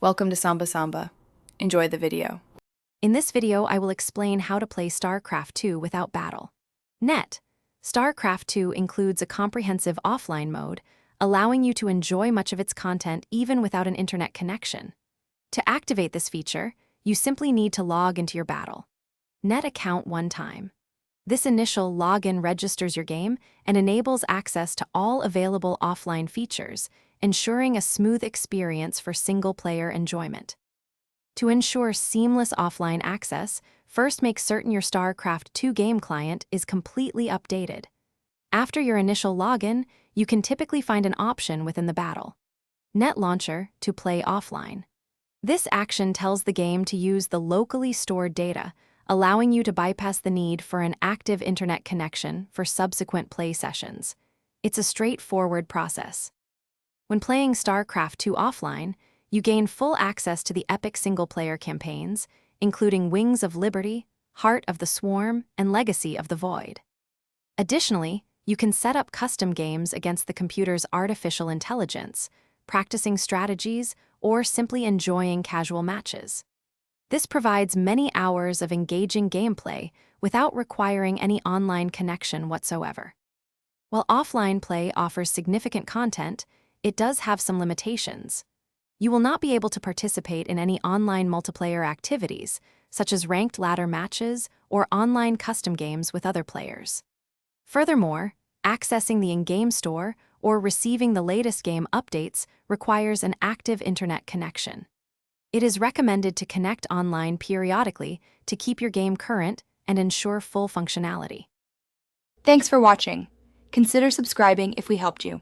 Welcome to Samba Samba. Enjoy the video. In this video, I will explain how to play Starcraft 2 without Battlenet. Starcraft 2 includes a comprehensive offline mode, allowing you to enjoy much of its content even without an internet connection. To activate this feature, you simply need to log into your Battlenet account one time. This initial login registers your game and enables access to all available offline features, ensuring a smooth experience for single-player enjoyment. To ensure seamless offline access, first make certain your StarCraft 2 game client is completely updated. After your initial login, you can typically find an option within the Battlenet launcher to play offline. This action tells the game to use the locally stored data, allowing you to bypass the need for an active internet connection for subsequent play sessions. It's a straightforward process. When playing StarCraft 2 offline, you gain full access to the epic single-player campaigns, including Wings of Liberty, Heart of the Swarm, and Legacy of the Void. Additionally, you can set up custom games against the computer's artificial intelligence, practicing strategies, or simply enjoying casual matches. This provides many hours of engaging gameplay without requiring any online connection whatsoever. While offline play offers significant content, it does have some limitations. You will not be able to participate in any online multiplayer activities, such as ranked ladder matches or online custom games with other players. Furthermore, accessing the in-game store or receiving the latest game updates requires an active internet connection. It is recommended to connect online periodically to keep your game current and ensure full functionality. Thanks for watching. Consider subscribing if we helped you.